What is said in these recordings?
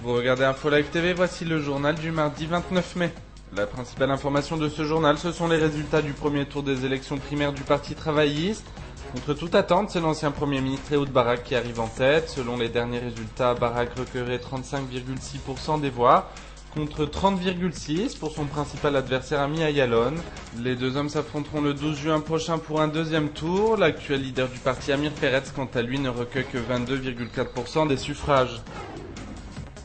Vous regardez Info Live TV, voici le journal du mardi 29 mai. La principale information de ce journal, ce sont les résultats du premier tour des élections primaires du Parti travailliste. Contre toute attente, c'est l'ancien Premier ministre Ehud Barak qui arrive en tête. Selon les derniers résultats, Barak recueillerait 35,6% des voix, contre 30,6% pour son principal adversaire Ami Ayalon. Les deux hommes s'affronteront le 12 juin prochain pour un deuxième tour. L'actuel leader du parti, Amir Peretz, quant à lui, ne recueille que 22,4% des suffrages.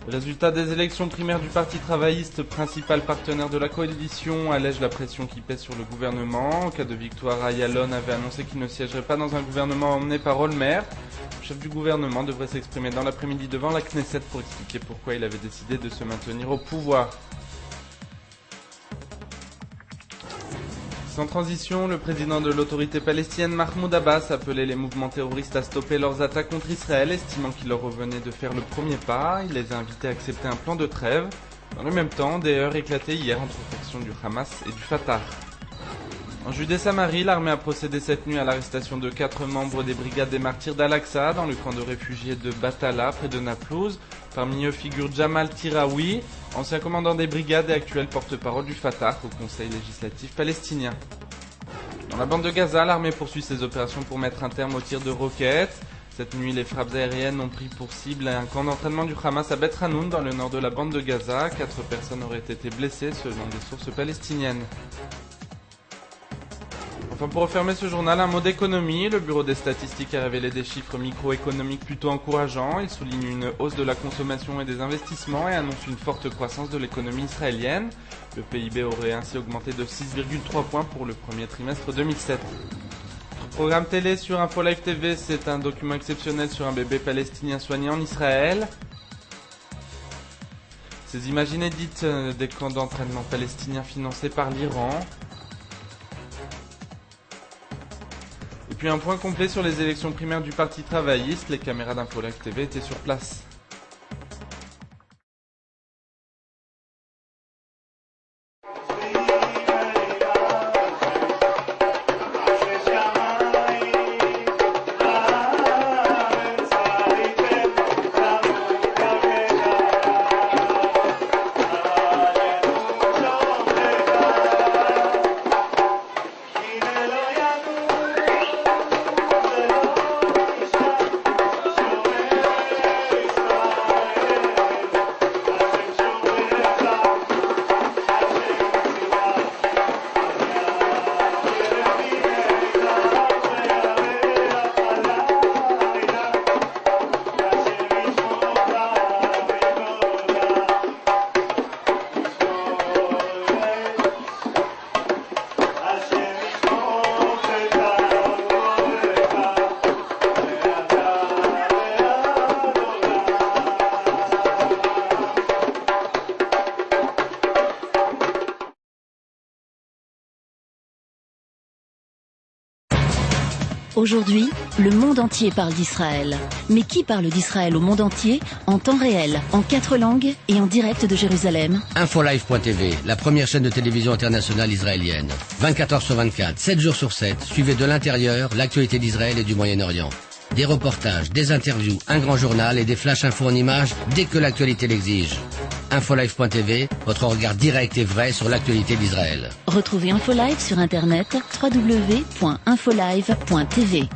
Résultat des élections primaires du Parti travailliste, principal partenaire de la coalition, allège la pression qui pèse sur le gouvernement. En cas de victoire, Ayalon avait annoncé qu'il ne siégerait pas dans un gouvernement emmené par Olmer. Le chef du gouvernement devrait s'exprimer dans l'après-midi devant la Knesset pour expliquer pourquoi il avait décidé de se maintenir au pouvoir. Sans transition, le président de l'autorité palestinienne Mahmoud Abbas appelait les mouvements terroristes à stopper leurs attaques contre Israël, estimant qu'il leur revenait de faire le premier pas. Il les a invités à accepter un plan de trêve. Dans le même temps, des heurts éclataient hier entre factions du Hamas et du Fatah. En Judée-Samarie, l'armée a procédé cette nuit à l'arrestation de 4 membres des brigades des martyrs d'Al-Aqsa dans le camp de réfugiés de Batala, près de Naplouse. Parmi eux figure Jamal Tiraoui, ancien commandant des brigades et actuel porte-parole du Fatah au Conseil législatif palestinien. Dans la bande de Gaza, l'armée poursuit ses opérations pour mettre un terme aux tirs de roquettes. Cette nuit, les frappes aériennes ont pris pour cible un camp d'entraînement du Hamas à Beth Hanoun, dans le nord de la bande de Gaza. 4 personnes auraient été blessées selon des sources palestiniennes. Enfin, pour refermer ce journal, un mot d'économie. Le bureau des statistiques a révélé des chiffres microéconomiques plutôt encourageants. Il souligne une hausse de la consommation et des investissements et annonce une forte croissance de l'économie israélienne. Le PIB aurait ainsi augmenté de 6,3 points pour le premier trimestre 2007. Notre programme télé sur Info Live TV, c'est un document exceptionnel sur un bébé palestinien soigné en Israël. Ces images inédites des camps d'entraînement palestiniens financés par l'Iran. Et puis un point complet sur les élections primaires du Parti travailliste, les caméras d'Info Live TV étaient sur place. Aujourd'hui, le monde entier parle d'Israël. Mais qui parle d'Israël au monde entier, en temps réel, en 4 langues et en direct de Jérusalem? Infolive.tv, la première chaîne de télévision internationale israélienne. 24 heures sur 24, 7 jours sur 7, suivez de l'intérieur l'actualité d'Israël et du Moyen-Orient. Des reportages, des interviews, un grand journal et des flash infos en images dès que l'actualité l'exige. Infolive.tv, votre regard direct et vrai sur l'actualité d'Israël. Retrouvez Infolive sur internet www.infolive.tv.